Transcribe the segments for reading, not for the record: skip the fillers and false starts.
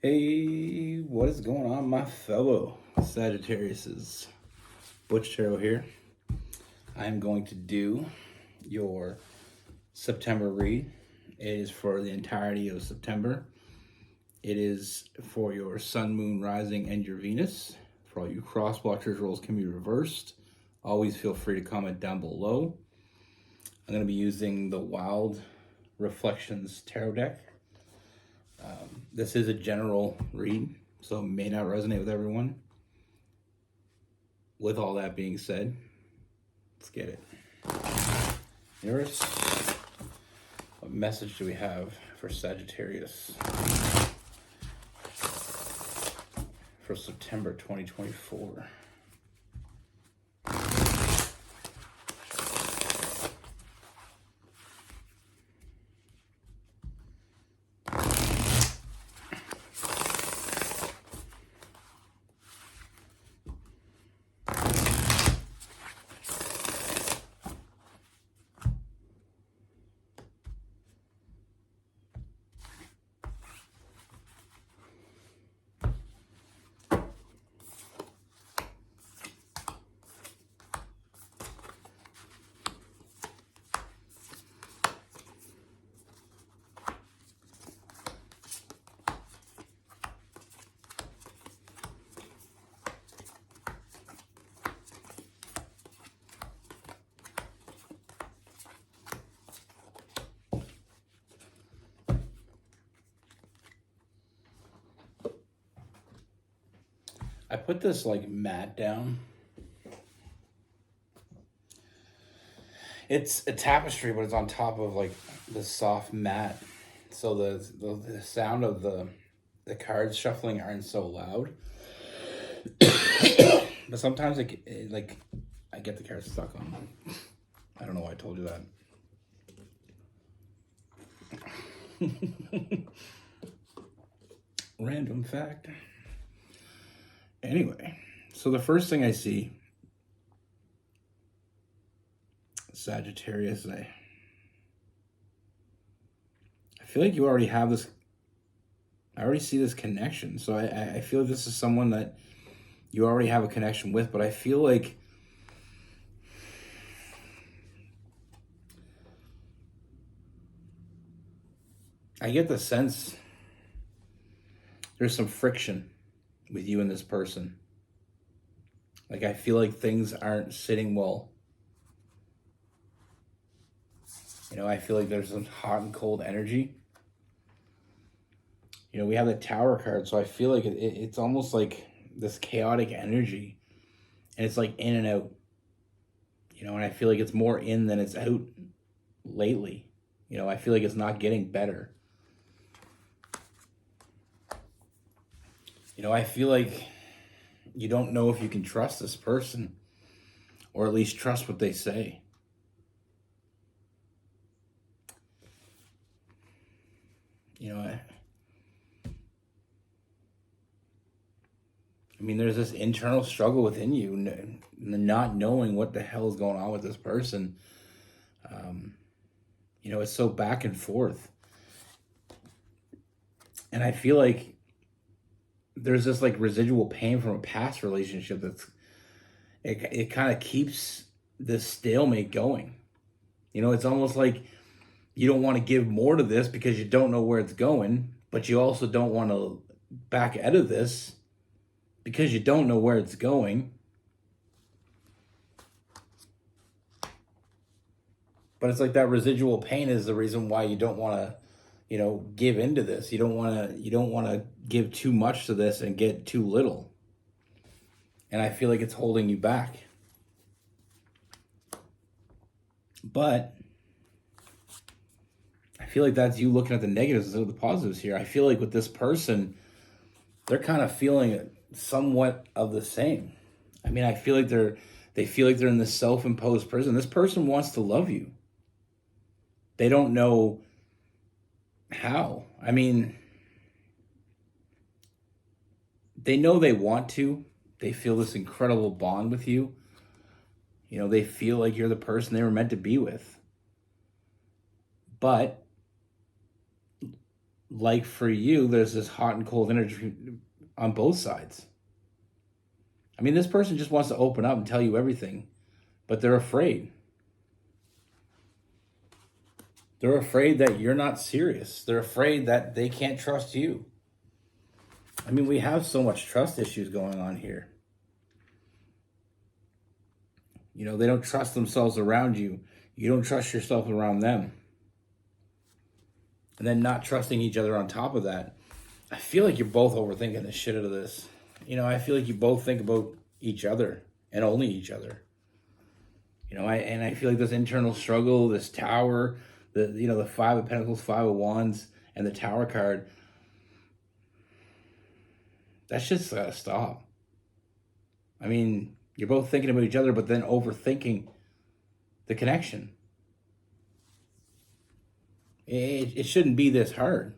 Hey, what is going on, my fellow Sagittariuses? Butch here. I'm going to do your September read. It is for the entirety of September. It is for your Sun, Moon, Rising, and your Venus. For all you cross watchers, roles can be reversed. Always feel free to comment down below. I'm going to be using the Wild Reflections Tarot deck. This is a general read, so it may not resonate with everyone. With all that being said, let's get it. Universe, what message do we have for Sagittarius for September 2024? I put this like mat down. It's a tapestry, but it's on top of like the soft mat. So the sound of the cards shuffling aren't so loud. But sometimes it like I get the cards stuck on. I don't know why I told you that. Random fact. Anyway, so the first thing I see, Sagittarius, I feel like you already have this, I already see this connection. So I feel like this is someone that you already have a connection with, but I feel like I get the sense there's some friction with you and this person. Like I feel like things aren't sitting well. You know, I feel like there's some hot and cold energy. You know, we have the Tower card, so I feel like it's almost like this chaotic energy. And it's like in and out. You know, and I feel like it's more in than it's out lately. You know, I feel like it's not getting better. You know, I feel like you don't know if you can trust this person, or at least trust what they say. You know, I mean, there's this internal struggle within you, not knowing what the hell is going on with this person. You know, it's so back and forth. And I feel like there's this like residual pain from a past relationship it kind of keeps this stalemate going. You know, it's almost like you don't want to give more to this because you don't know where it's going, but you also don't want to back out of this because you don't know where it's going. But it's like that residual pain is the reason why you don't want to, you know, give into this. You don't want to give too much to this and get too little. And I feel like it's holding you back. But I feel like that's you looking at the negatives instead of the positives here. I feel like with this person, they're kind of feeling somewhat of the same. I mean, I feel like they feel like they're in this self-imposed prison. This person wants to love you. They don't know how. I mean, they know they want to. They feel this incredible bond with you. You know, they feel like you're the person they were meant to be with. But like for you, there's this hot and cold energy on both sides. I mean, this person just wants to open up and tell you everything, but they're afraid. They're afraid that you're not serious. They're afraid that they can't trust you. I mean, we have so much trust issues going on here. You know, they don't trust themselves around you. You don't trust yourself around them. And then not trusting each other on top of that. I feel like you're both overthinking the shit out of this. You know, I feel like you both think about each other and only each other. You know, I feel like this internal struggle, this tower, the Five of Pentacles, Five of Wands, and the Tower card, that's just gotta stop. I mean, you're both thinking about each other, but then overthinking the connection. It shouldn't be this hard.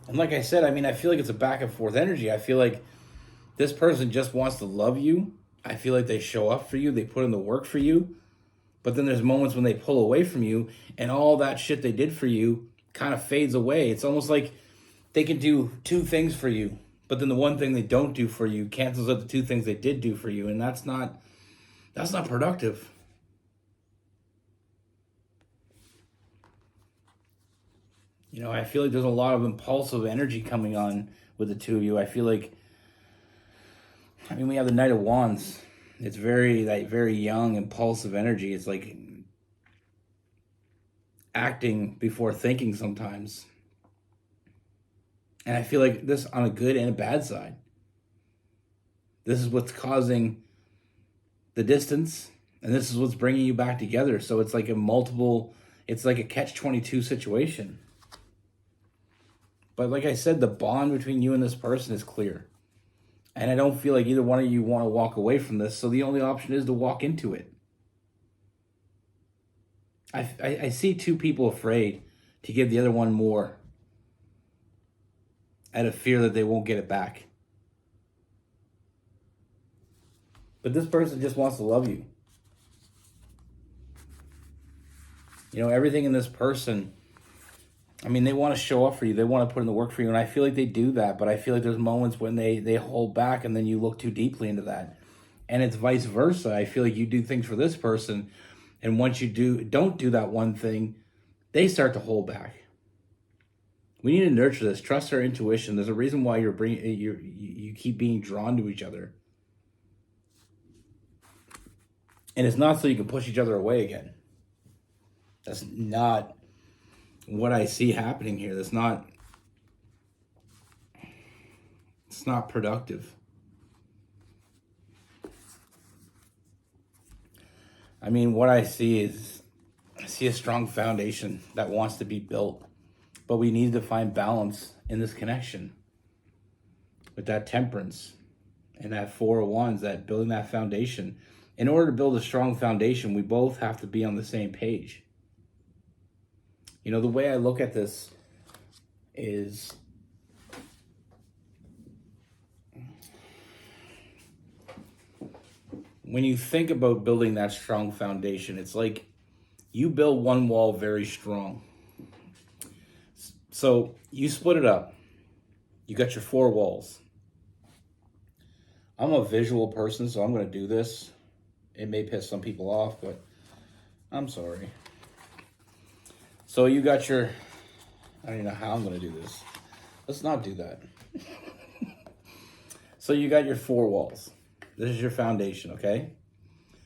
And like I said, I mean, I feel like it's a back and forth energy. I feel like this person just wants to love you. I feel like they show up for you. They put in the work for you. But then there's moments when they pull away from you and all that shit they did for you kind of fades away. It's almost like they can do two things for you, but then the one thing they don't do for you cancels out the two things they did do for you. And that's not productive. You know, I feel like there's a lot of impulsive energy coming on with the two of you. I feel like, I mean, we have the Knight of Wands. It's very young, impulsive energy. It's like acting before thinking sometimes. And I feel like this on a good and a bad side. This is what's causing the distance, and this is what's bringing you back together. So it's like it's like a catch-22 situation. But like I said, the bond between you and this person is clear. And I don't feel like either one of you want to walk away from this. So the only option is to walk into it. I see two people afraid to give the other one more out of fear that they won't get it back. But this person just wants to love you. You know, everything in this person, I mean, they want to show up for you. They want to put in the work for you. And I feel like they do that. But I feel like there's moments when they hold back and then you look too deeply into that. And it's vice versa. I feel like you do things for this person. And once you don't do that one thing, they start to hold back. We need to nurture this. Trust our intuition. There's a reason why you keep being drawn to each other. And it's not so you can push each other away again. That's not what I see happening here. It's not productive. I mean, what I see is a strong foundation that wants to be built, but we need to find balance in this connection with that temperance and that Four of Wands, that building that foundation. In order to build a strong foundation, we both have to be on the same page. You know, the way I look at this is when you think about building that strong foundation, it's like you build one wall very strong. So you split it up. You got your four walls. I'm a visual person, so I'm going to do this. It may piss some people off, but I'm sorry. So you got I don't even know how I'm going to do this. Let's not do that. So you got your four walls. This is your foundation, okay?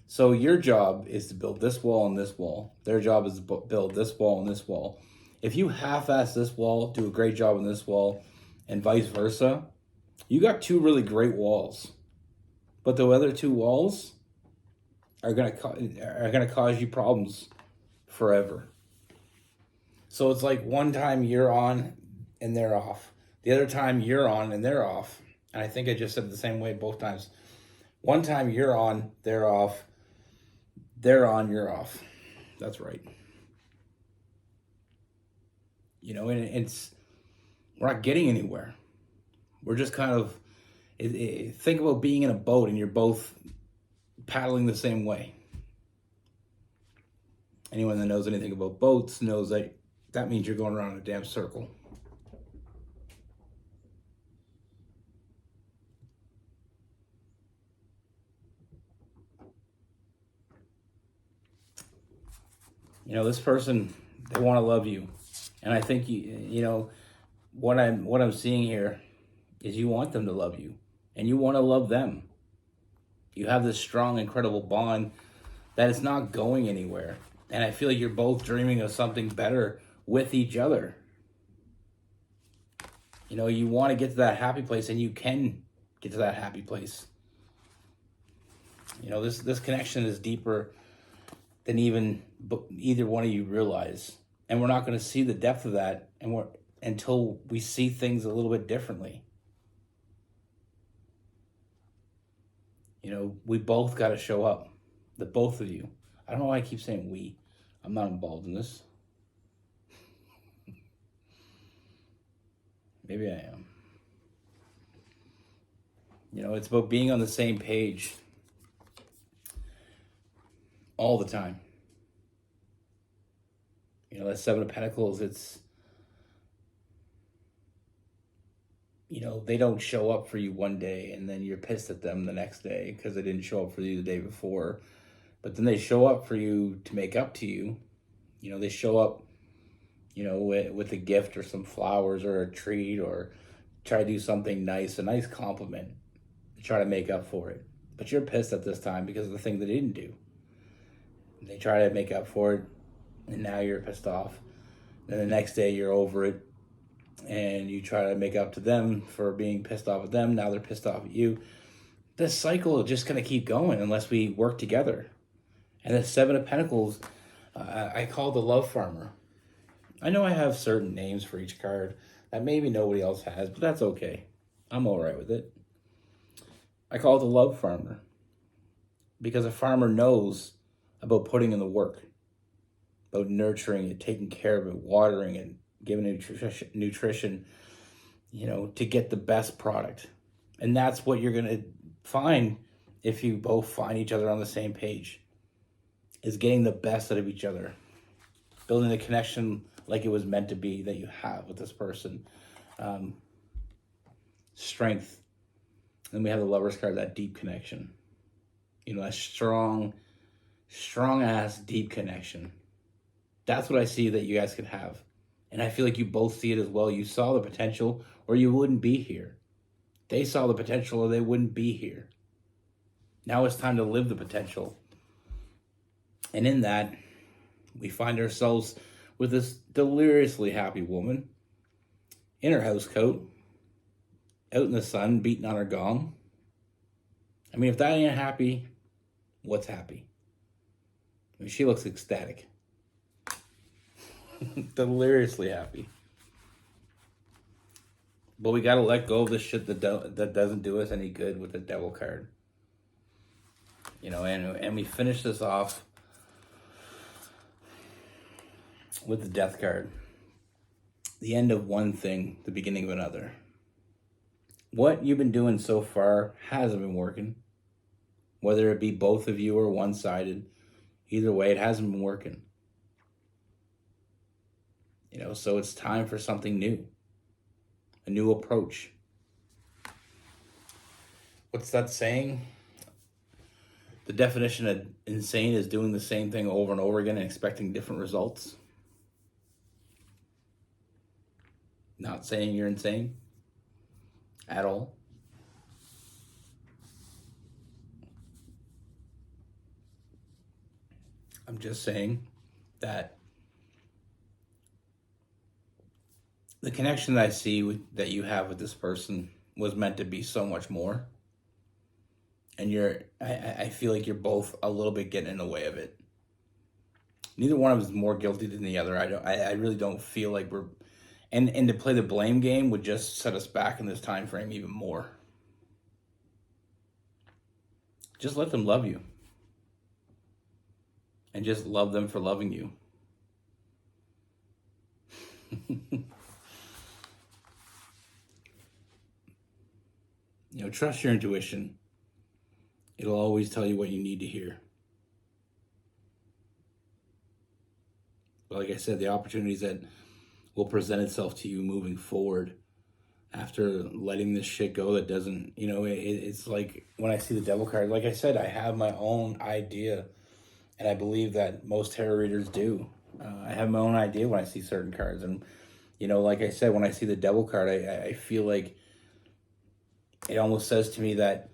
So your job is to build this wall and this wall. Their job is to build this wall and this wall. If you half-ass this wall, do a great job on this wall, and vice versa, you got two really great walls. But the other two walls are gonna cause you problems forever. So it's like one time you're on and they're off. The other time you're on and they're off. And I think I just said it the same way both times. One time you're on, they're off. They're on, you're off. That's right. You know, and we're not getting anywhere. We're just kind of, think about being in a boat and you're both paddling the same way. Anyone that knows anything about boats knows that that means you're going around in a damn circle. You know, this person, they want to love you. And I think you know what I'm seeing here is you want them to love you and you want to love them. You have this strong, incredible bond that is not going anywhere. And I feel like you're both dreaming of something better with each other. You know, you want to get to that happy place, and you can get to that happy place. You know, this connection is deeper than even either one of you realize. And we're not going to see the depth of that until we see things a little bit differently. You know, we both got to show up. The both of you. I don't know why I keep saying we. I'm not involved in this. Maybe I am. You know, it's about being on the same page all the time. You know, that Seven of Pentacles, it's, you know, they don't show up for you one day and then you're pissed at them the next day because they didn't show up for you the day before. But then they show up for you to make up to you. You know, they show up, you know, with a gift or some flowers or a treat, or try to do something nice, a nice compliment to try to make up for it. But you're pissed at this time because of the thing they didn't do. They try to make up for it, and now you're pissed off. Then the next day you're over it, and you try to make up to them for being pissed off at them. Now they're pissed off at you. This cycle is just going to keep going unless we work together. And the Seven of Pentacles, I call the love farmer. I know I have certain names for each card that maybe nobody else has, but that's okay. I'm all right with it. I call it the love farmer because a farmer knows about putting in the work, about nurturing it, taking care of it, watering it, giving it nutrition, you know, to get the best product. And that's what you're going to find if you both find each other on the same page, is getting the best out of each other, building the connection like it was meant to be that you have with this person. Strength. And we have the Lover's card, that deep connection. You know, that strong ass deep connection. That's what I see that you guys can have. And I feel like you both see it as well. You saw the potential or you wouldn't be here. They saw the potential or they wouldn't be here. Now it's time to live the potential. And in that, we find ourselves with this deliriously happy woman in her house coat, out in the sun, beating on her gong. I mean, if that ain't happy, what's happy? I mean, she looks ecstatic. Deliriously happy. But we gotta let go of this shit that doesn't do us any good with the Devil card. You know, and we finish this off with the Death card. The end of one thing, the beginning of another. What you've been doing so far hasn't been working. Whether it be both of you or one-sided, either way, it hasn't been working. You know, so it's time for something new. A new approach. What's that saying? The definition of insane is doing the same thing over and over again and expecting different results. Not saying you're insane at all. I'm just saying that the connection that I see that you have with this person was meant to be so much more. And I feel like you're both a little bit getting in the way of it. Neither one of us is more guilty than the other. I really don't feel like we're, and to play the blame game would just set us back in this time frame even more. Just let them love you. And just love them for loving you. You know, trust your intuition. It'll always tell you what you need to hear. like I said, the opportunities that will present itself to you moving forward after letting this shit go that doesn't, it's like when I see the devil card, like I said, I have my own idea, and I believe that most tarot readers do. I have my own idea when I see certain cards, and like I said, when I see the devil card, I feel like it almost says to me that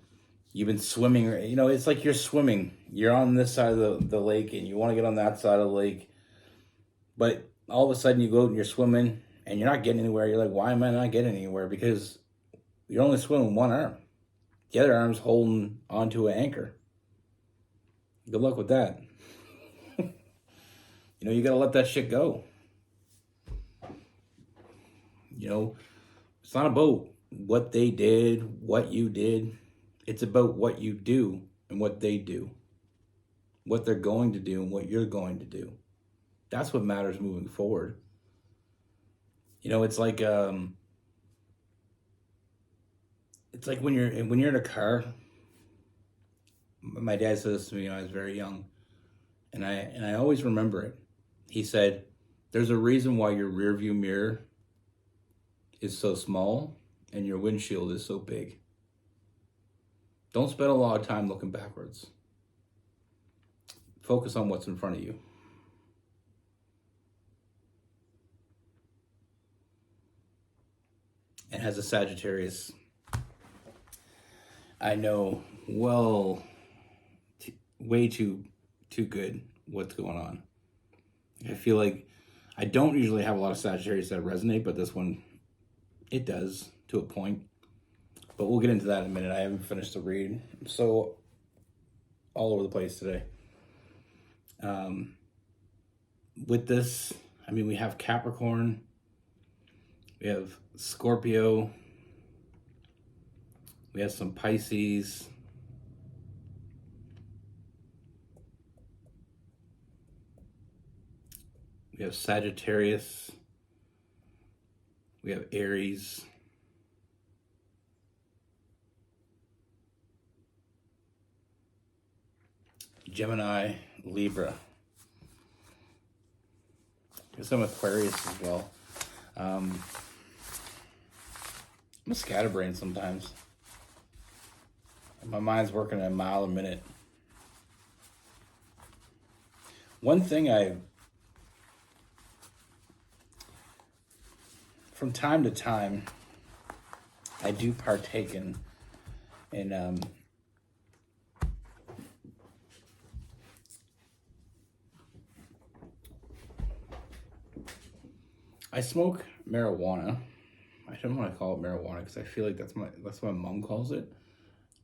you've been swimming, it's like you're swimming. You're on this side of the lake, and you want to get on that side of the lake, but all of a sudden you go out and you're swimming, and you're not getting anywhere. You're like, why am I not getting anywhere? Because you're only swimming one arm. The other arm's holding onto an anchor. Good luck with that. You got to let that shit go. It's not about what they did, what you did. It's about what you do and what they do. What they're going to do and what you're going to do. That's what matters moving forward. It's like when you're in a car. My dad said this to me when I was very young, and I always remember it. He said, "There's a reason why your rearview mirror is so small and your windshield is so big. Don't spend a lot of time looking backwards. Focus on what's in front of you." And as a Sagittarius, I know way too good what's going on. I feel like I don't usually have a lot of Sagittarius that resonate, but this one, it does to a point. But we'll get into that in a minute. I haven't finished the read. I'm so all over the place today. With this, we have Capricorn, we have Scorpio, we have some Pisces, we have Sagittarius, we have Aries, Gemini, Libra. There's some Aquarius as well. I'm a scatterbrain sometimes. My mind's working at a mile a minute. One thing from time to time, I do partake in I smoke marijuana. I don't want to call it marijuana because I feel like that's what my mom calls it.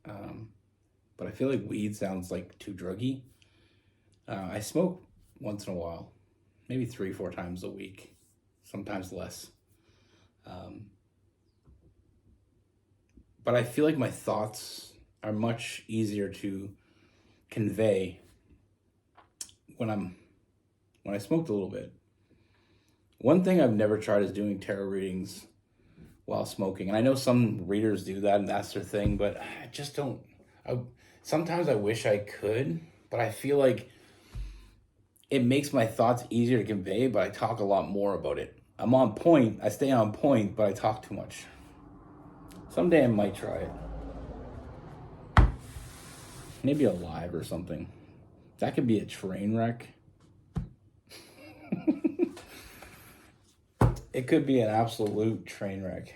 But I feel like weed sounds like too druggy. I smoke once in a while, maybe 3-4 times a week, sometimes less. But I feel like my thoughts are much easier to convey when I smoked a little bit. One thing I've never tried is doing tarot readings while smoking. And I know some readers do that and that's their thing, but I just don't. Sometimes I wish I could, but I feel like it makes my thoughts easier to convey, but I talk a lot more about it. I'm on point, I stay on point, but I talk too much. Someday I might try it. Maybe a live or something. That could be a train wreck. It could be an absolute train wreck.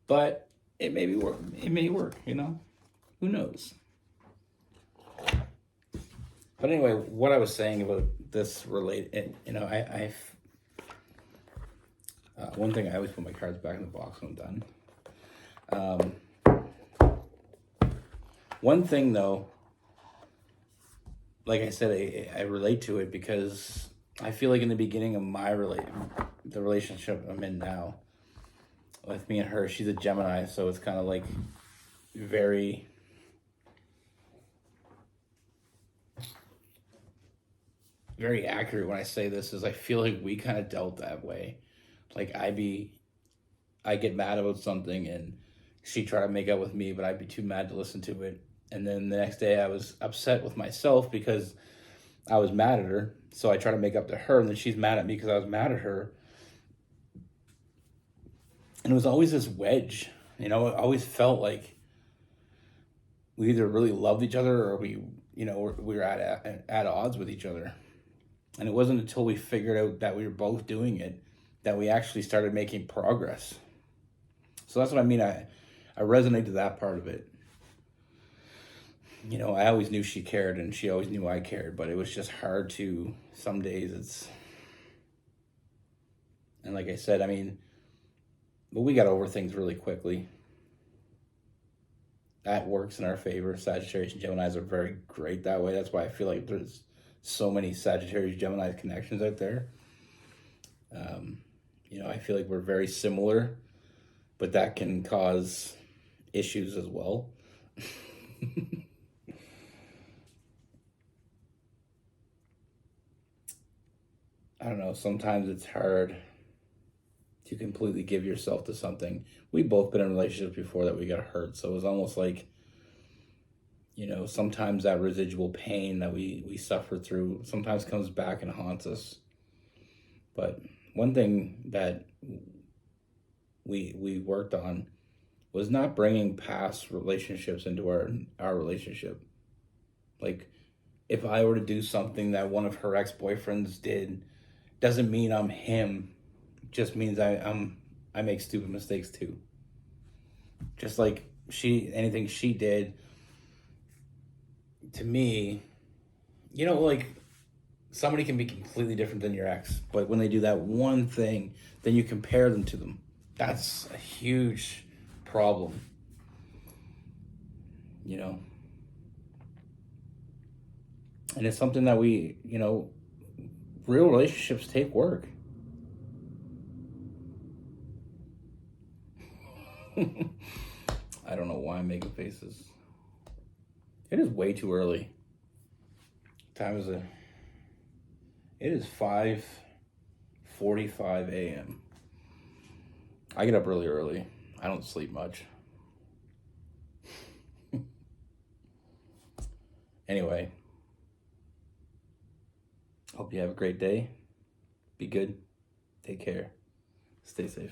But it may work. It may work, Who knows? But anyway, what I was saying about this one thing, I always put my cards back in the box when I'm done. One thing though, like I said, I relate to it because I feel like in the beginning of the relationship I'm in now, with me and her, she's a Gemini, so it's kind of like very accurate when I say this, is I feel like we kind of dealt that way. Like I get mad about something and she tried to make up with me, but I'd be too mad to listen to it. And then the next day I was upset with myself because I was mad at her. So I try to make up to her, and then she's mad at me because I was mad at her. And it was always this wedge. It always felt like we either really loved each other or we were at odds with each other. And it wasn't until we figured out that we were both doing it that we actually started making progress. So that's what I mean. I resonate to that part of it. I always knew she cared and she always knew I cared, but it was just hard to, some days and like I said, but we got over things really quickly. That works in our favor. Sagittarius and Geminis are very great that way. That's why I feel like there's so many Sagittarius Gemini connections out there. I feel like we're very similar, but that can cause issues as well. I don't know, sometimes it's hard to completely give yourself to something. We've both been in relationships before that we got hurt, so it was almost like, sometimes that residual pain that we suffer through sometimes comes back and haunts us. But one thing that we worked on was not bringing past relationships into our relationship. Like, if I were to do something that one of her ex-boyfriends did, doesn't mean I'm him. Just means I make stupid mistakes too. Just like anything she did to me, like, somebody can be completely different than your ex, but when they do that one thing, then you compare them to them. That's a huge problem. And it's something that real relationships take work. I don't know why I'm making faces. It is way too early. It is 5:45 a.m. I get up really early. I don't sleep much. Anyway, hope you have a great day. Be good. Take care. Stay safe.